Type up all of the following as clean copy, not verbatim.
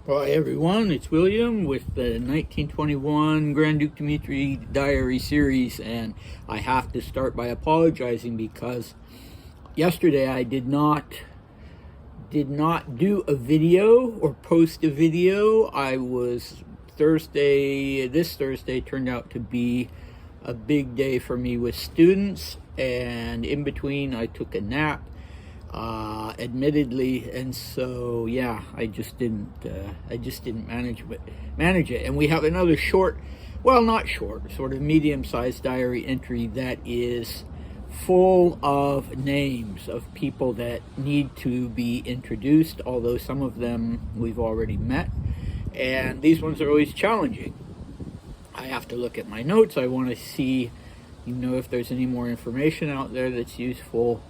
Hi everyone, it's William with the 1921 Grand Duke Dmitri Diary series, and I have to start by apologizing because yesterday I did not do a video or post a video. This Thursday turned out to be a big day for me with students, and in between I took a nap, admittedly, and so yeah, I just didn't manage it. And we have another short, well, not short, sort of medium-sized diary entry that is full of names of people that need to be introduced, although some of them we've already met, and these ones are always challenging. I have to look at my notes. I want to see, if there's any more information out there that's useful.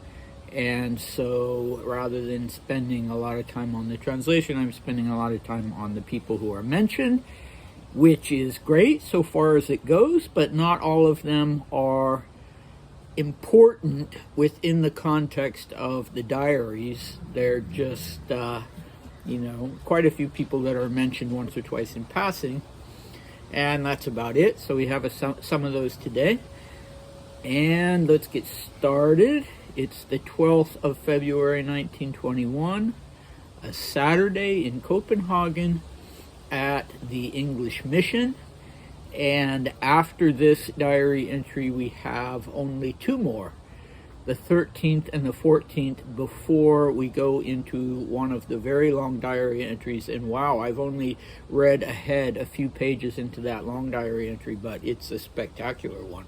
And so rather than spending a lot of time on the translation, I'm spending a lot of time on the people who are mentioned, which is great so far as it goes, but not all of them are important within the context of the diaries. They're just, quite a few people that are mentioned once or twice in passing, and that's about it. So we have some of those today. And let's get started. It's the 12th of February, 1921, a Saturday in Copenhagen at the English Mission. And after this diary entry, we have only two more, the 13th and the 14th, before we go into one of the very long diary entries. And wow, I've only read ahead a few pages into that long diary entry, but it's a spectacular one.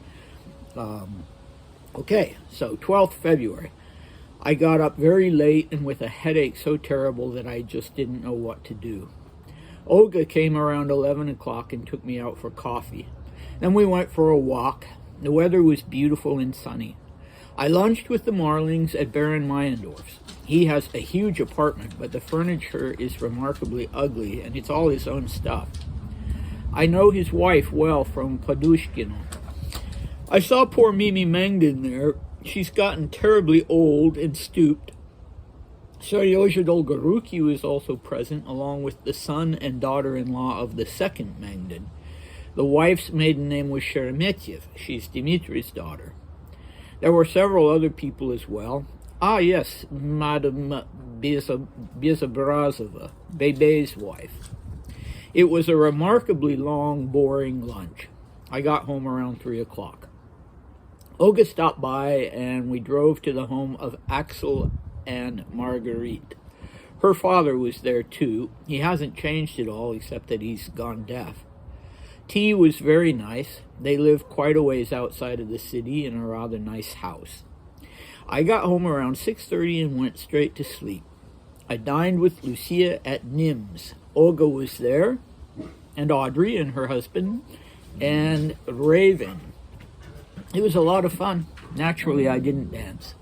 Okay, so 12th February. I got up very late and with a headache so terrible that I just didn't know what to do. Olga came around 11 o'clock and took me out for coffee. Then we went for a walk. The weather was beautiful and sunny. I lunched with the Marlings at Baron Meyendorf's. He has a huge apartment, but the furniture is remarkably ugly, and it's all his own stuff. I know his wife well from Padushkino. I saw poor Mimi Mangdon there. She's gotten terribly old and stooped. Seryoja Dolgoruki was also present, along with the son and daughter-in-law of the second Mangdon. The wife's maiden name was Sheremetyev. She's Dmitri's daughter. There were several other people as well. Ah, yes, Madame Bezobrazova, Bebe's wife. It was a remarkably long, boring lunch. I got home around 3 o'clock. Olga stopped by, and we drove to the home of Axel and Marguerite. Her father was there, too. He hasn't changed at all, except that he's gone deaf. Tea was very nice. They live quite a ways outside of the city in a rather nice house. I got home around 6:30 and went straight to sleep. I dined with Lucia at Nim's. Olga was there, and Audrey and her husband, and Raven. It was a lot of fun. Naturally, I didn't dance.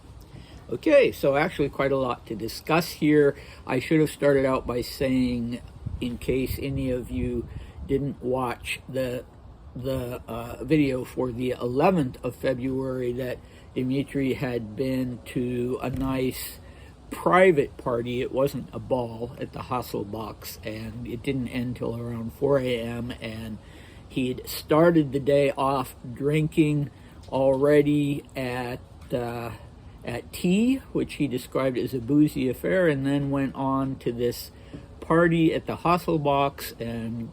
Okay, so actually quite a lot to discuss here. I should have started out by saying, in case any of you didn't watch the video for the 11th of February, that Dmitri had been to a nice private party. It wasn't a ball at the Hasselbachs, and it didn't end till around 4 a.m., and he'd started the day off drinking already at tea, which he described as a boozy affair, and then went on to this party at the Hasselbachs, and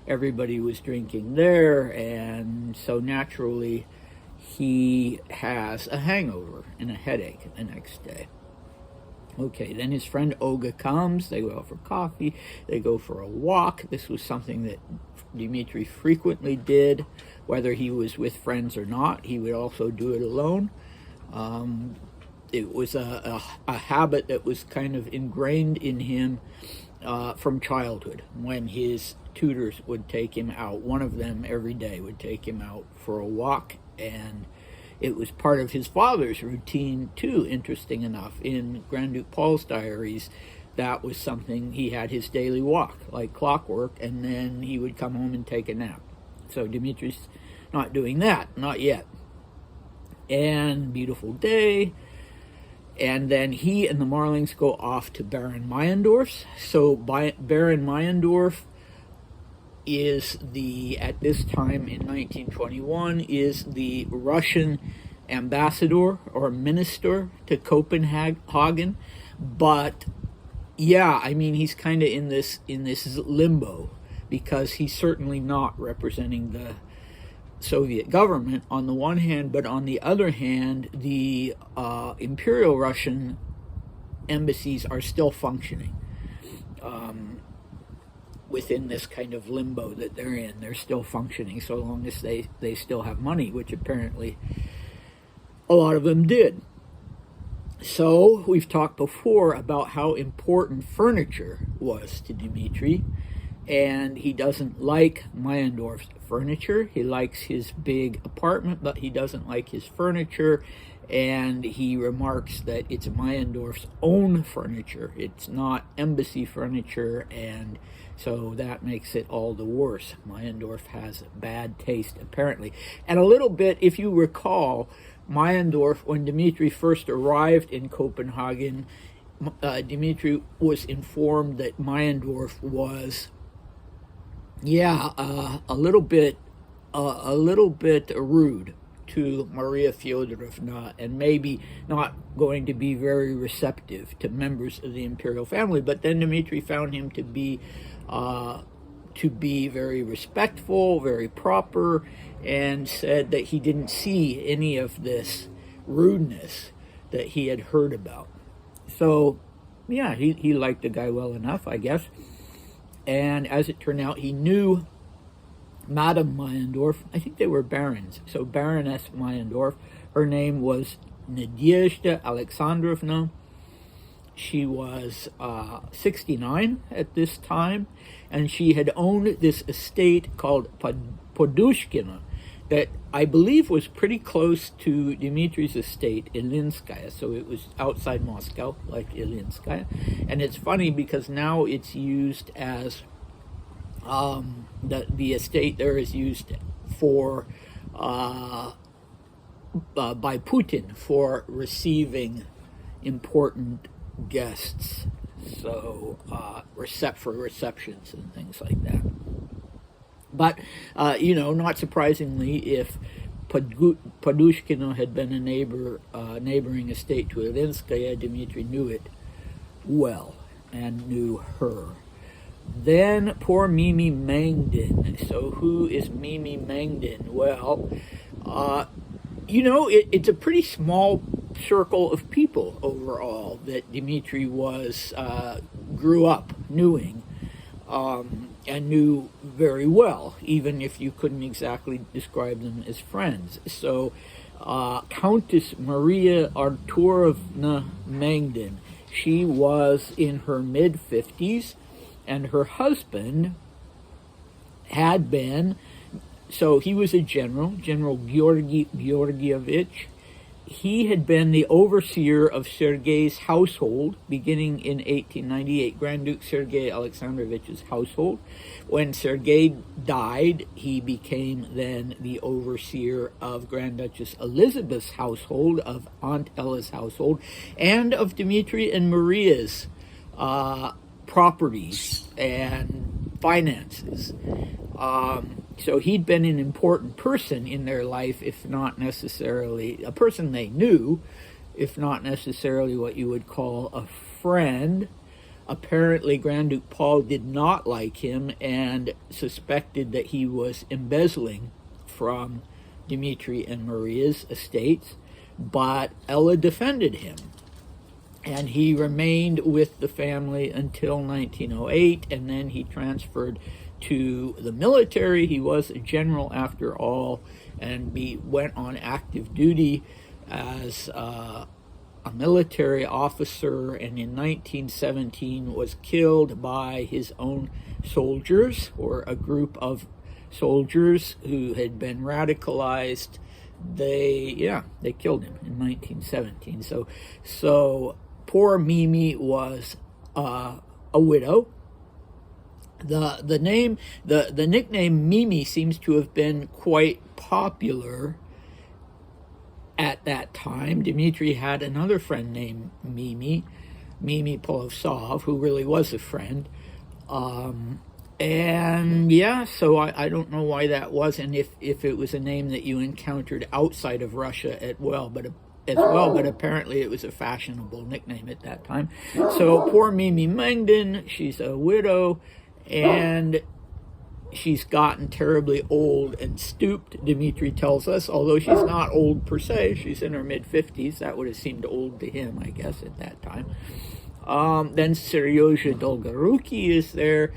everybody was drinking there, and so naturally he has a hangover and a headache the next day. Okay, then his friend Olga comes. They go out for coffee. They go for a walk. This was something that Dmitri frequently did, whether he was with friends or not. He would also do it alone. It was a habit that was kind of ingrained in him from childhood, when his tutors would take him out. One of them every day would take him out for a walk, and it was part of his father's routine too, interesting enough. In Grand Duke Paul's diaries, that was something. He had his daily walk, like clockwork, and then he would come home and take a nap. So Dimitri's not doing that, not yet. And beautiful day. And then he and the Marlings go off to Baron Meyendorf's. So Baron Meyendorf is at this time in 1921, is the Russian ambassador or minister to Copenhagen. But yeah, I mean, he's kind of in this limbo, because he's certainly not representing the Soviet government on the one hand, but on the other hand, the Imperial Russian embassies are still functioning within this kind of limbo that they're in. They're still functioning so long as they still have money, which apparently a lot of them did. So we've talked before about how important furniture was to Dmitri, and he doesn't like Meyendorf's furniture. He likes his big apartment, but he doesn't like his furniture, and he remarks that it's Meyendorf's own furniture. It's not embassy furniture, and so that makes it all the worse. Meyendorf has bad taste, apparently. And a little bit, if you recall, Meyendorf, when Dmitri first arrived in Copenhagen, Dmitri was informed that Meyendorf was, a little bit rude to Maria Fyodorovna, and maybe not going to be very receptive to members of the imperial family. But then Dmitri found him to be very respectful, very proper, and said that he didn't see any of this rudeness that he had heard about. So, yeah, he liked the guy well enough, I guess. And as it turned out, he knew Madame Meyendorf. I think they were barons. So Baroness Meyendorf, her name was Nadezhda Alexandrovna. She was 69 at this time, and she had owned this estate called Podushkina that I believe was pretty close to Dmitri's estate, Ilinskaya. So it was outside Moscow, like Ilinskaya. And it's funny because now it's used as, the estate there is used for, by Putin for receiving important guests. So, for receptions and things like that. But, not surprisingly, if Podushkino had been a neighboring estate to Ilinskaya, Dmitri knew it well and knew her. Then poor Mimi Mangdin. So who is Mimi Mangdin? Well, it's a pretty small circle of people overall that Dmitri grew up knowing. And knew very well, even if you couldn't exactly describe them as friends. So, Countess Maria Arturovna Mangdin, she was in her mid-50s, and her husband had been, so he was a General Georgievich. He had been the overseer of Sergei's household beginning in 1898, Grand Duke Sergei Alexandrovich's household. When Sergei died, he became then the overseer of Grand Duchess Elizabeth's household, of Aunt Ella's household, and of Dmitri and Maria's properties and finances. So he'd been an important person in their life, if not necessarily a person they knew, if not necessarily what you would call a friend. Apparently, Grand Duke Paul did not like him and suspected that he was embezzling from Dmitri and Maria's estates, but Ella defended him. And he remained with the family until 1908, and then he transferred to the military. He was a general after all, and he went on active duty as a military officer, and in 1917 was killed by his own soldiers, or a group of soldiers who had been radicalized. They killed him in 1917. So poor Mimi was a widow. The nickname Mimi seems to have been quite popular at that time, Dmitri had another friend named Mimi Polovtsov, who really was a friend. And yeah, so I don't know why that was, and if it was a name that you encountered outside of Russia as well, but apparently it was a fashionable nickname at that time. So poor Mimi Mengden, she's a widow, and she's gotten terribly old and stooped, Dmitri tells us, although she's not old per se. She's in her mid-50s. That would have seemed old to him, I guess, at that time. Then Seryoja Dolgoruki is there.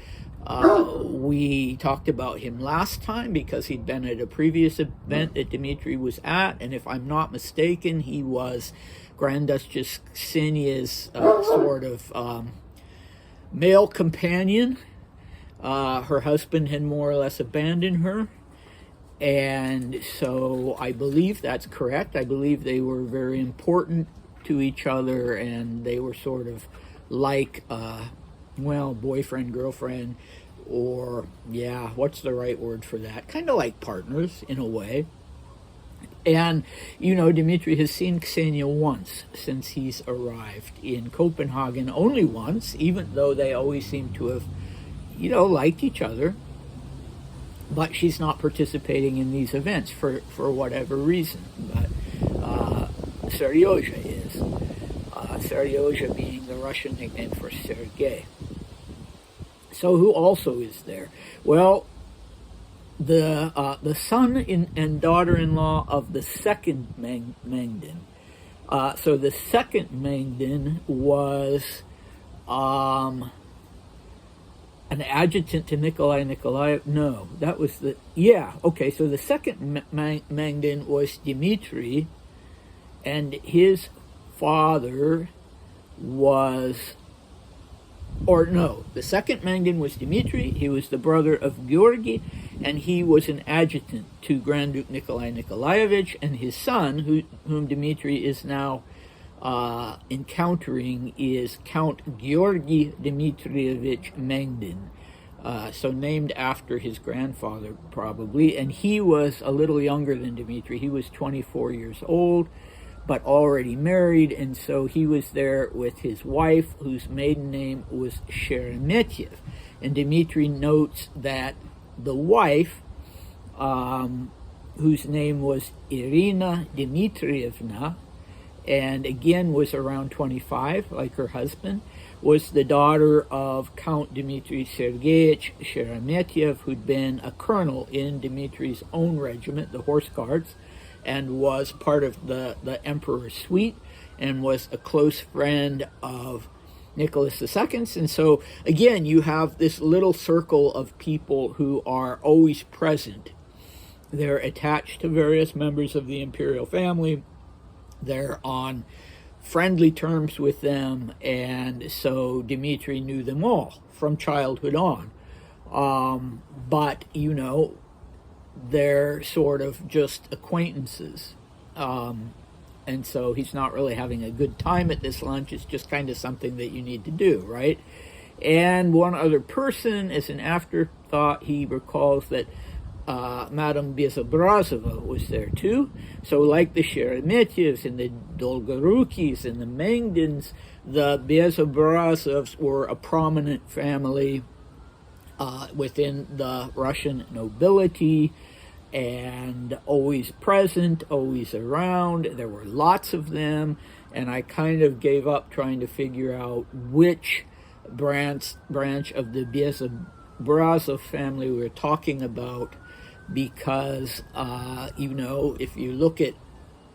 We talked about him last time because he'd been at a previous event that Dmitri was at, and if I'm not mistaken, he was Grand Duchess Ksenia's sort of male companion. Her husband had more or less abandoned her, and so I believe that's correct. I believe they were very important to each other, and they were sort of like, boyfriend, girlfriend, or, yeah, what's the right word for that? Kind of like partners, in a way. And, Dmitri has seen Ksenia once since he's arrived in Copenhagen, only once, even though they always seem to have, liked each other. But she's not participating in these events for whatever reason. But Seryoja is. Seryoja being the Russian nickname for Sergei. So who also is there? Well, the son and daughter-in-law of the second Mengden. So the second Mengden was an adjutant to Nikolai Nikolaev. No, that was the... Yeah, okay, so the second Mengden was Dmitri, and his father was... Or no, the second Mengden was Dmitri. He was the brother of Georgy, and he was an adjutant to Grand Duke Nikolai Nikolaevich, and his son, whom Dmitri is now encountering, is Count Georgy Dmitrievich Mengden, so named after his grandfather, probably, and he was a little younger than Dmitri. He was 24 years old, but already married, and so he was there with his wife, whose maiden name was Sheremetyev. And Dmitri notes that the wife, whose name was Irina Dmitrievna, and again was around 25, like her husband, was the daughter of Count Dmitri Sergeyevich Sheremetyev, who'd been a colonel in Dmitri's own regiment, the Horse Guards, and was part of the Emperor's suite, and was a close friend of Nicholas II's. And so, again, you have this little circle of people who are always present. They're attached to various members of the imperial family. They're on friendly terms with them, and so Dmitri knew them all from childhood on. But, they're sort of just acquaintances. And so he's not really having a good time at this lunch. It's just kind of something that you need to do, right? And one other person, as an afterthought, he recalls that Madame Bezobrazova was there too. So like the Sheremetyevs and the Dolgorukis and the Mengdens, the Bezobrazovs were a prominent family within the Russian nobility, and always present, always around. There were lots of them, and I kind of gave up trying to figure out which branch of the Bezobrazov family we were talking about, because, if you look at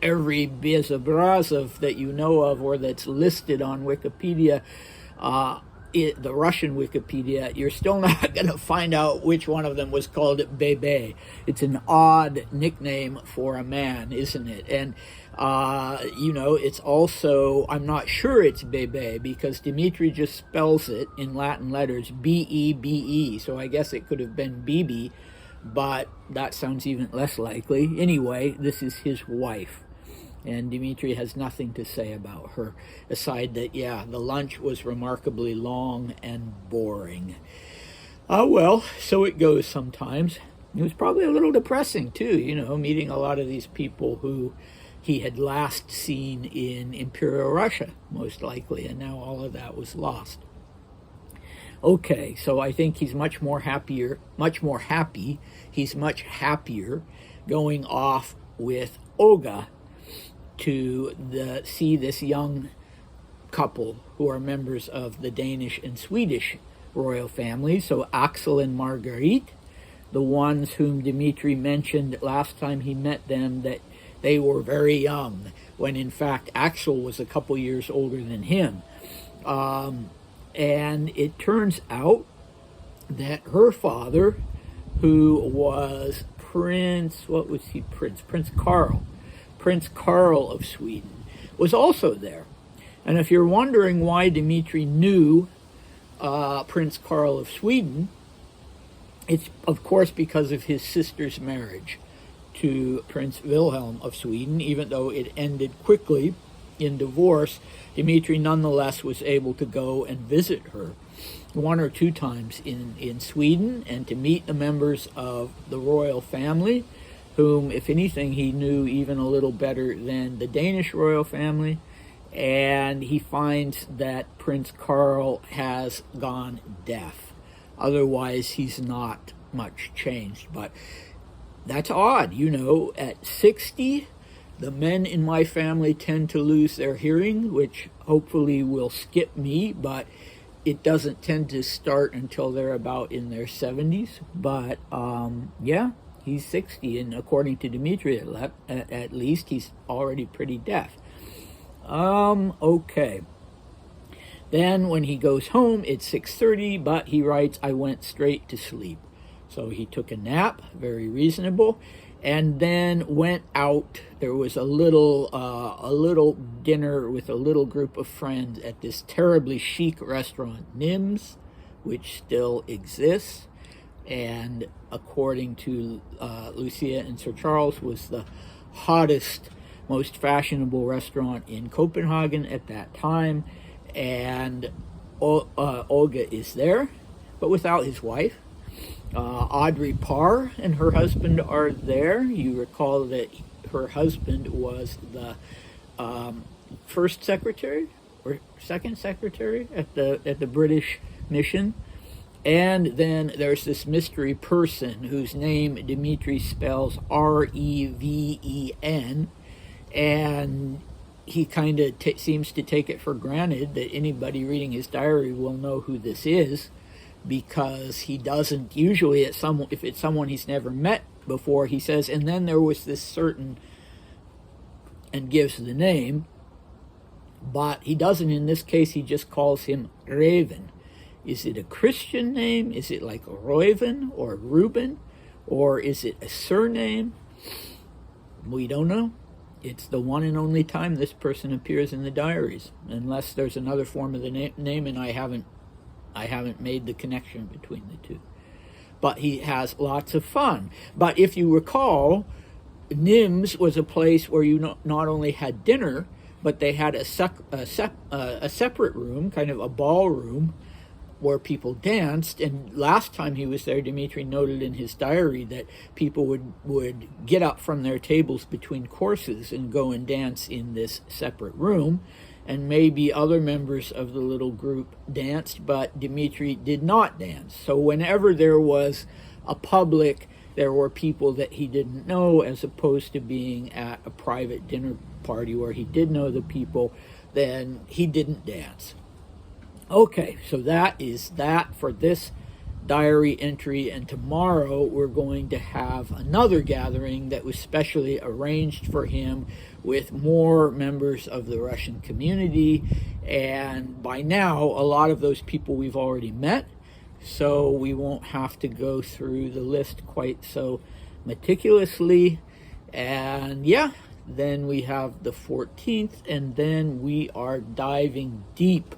every Bezobrazov that you know of or that's listed on Wikipedia, the Russian Wikipedia, you're still not going to find out which one of them was called Bebe. It's an odd nickname for a man, isn't it? And, it's also, I'm not sure it's Bebe, because Dmitri just spells it in Latin letters, B-E-B-E, so I guess it could have been Bibi, but that sounds even less likely. Anyway, this is his wife. And Dmitri has nothing to say about her, aside that, yeah, the lunch was remarkably long and boring. Well, so it goes sometimes. It was probably a little depressing, too, meeting a lot of these people who, he had last seen in Imperial Russia, most likely, and now all of that was lost. Okay, so I think he's much more happy. He's much happier going off with Olga to see this young couple who are members of the Danish and Swedish royal family. So Axel and Marguerite, the ones whom Dmitri mentioned last time he met them, that they were very young, when in fact Axel was a couple years older than him. And it turns out that her father, who was Prince Karl of Sweden, was also there. And if you're wondering why Dmitri knew Prince Karl of Sweden, it's of course because of his sister's marriage to Prince Wilhelm of Sweden. Even though it ended quickly in divorce, Dmitri nonetheless was able to go and visit her 1 or 2 times in Sweden, and to meet the members of the royal family, whom, if anything, he knew even a little better than the Danish royal family. And he finds that Prince Karl has gone deaf. Otherwise, he's not much changed. But that's odd, you know. At 60, the men in my family tend to lose their hearing, which hopefully will skip me, but it doesn't tend to start until they're about in their 70s. But yeah, he's 60, and according to Dmitri, at least, he's already pretty deaf. Okay. Then when he goes home, it's 6:30, but he writes, "I went straight to sleep." So he took a nap, very reasonable, and then went out. There was a little dinner with a little group of friends at this terribly chic restaurant, Nims, which still exists, and according to Lucia and Sir Charles, was the hottest, most fashionable restaurant in Copenhagen at that time. And Olga is there, but without his wife. Audrey Parr and her husband are there. You recall that her husband was the first secretary or second secretary at the British mission. And then there's this mystery person whose name Dmitri spells Reven, and he kind of seems to take it for granted that anybody reading his diary will know who this is, because he doesn't usually, if it's someone he's never met before, he says, and then there was this certain, and gives the name, but he doesn't in this case. He just calls him Raven. Is it a Christian name? Is it like Reuven or Reuben? Or is it a surname? We don't know. It's the one and only time this person appears in the diaries, unless there's another form of the name, and I haven't made the connection between the two. But he has lots of fun. But if you recall, Nims was a place where you not only had dinner, but they had a separate room, kind of a ballroom, where people danced. And last time he was there, Dmitri noted in his diary that people would get up from their tables between courses and go and dance in this separate room. And maybe other members of the little group danced, but Dmitri did not dance. So whenever there was a public, there were people that he didn't know, as opposed to being at a private dinner party where he did know the people, then he didn't dance. Okay, so that is that for this diary entry, and tomorrow we're going to have another gathering that was specially arranged for him with more members of the Russian community, and by now a lot of those people we've already met, so we won't have to go through the list quite so meticulously. And yeah, then we have the 14th, and then we are diving deep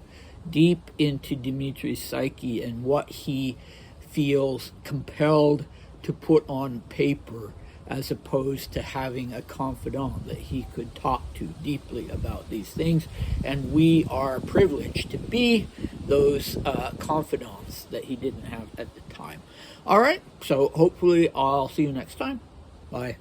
into Dmitri's psyche and what he feels compelled to put on paper, as opposed to having a confidant that he could talk to deeply about these things. And we are privileged to be those confidants that he didn't have at the time. All right, so hopefully I'll see you next time. Bye.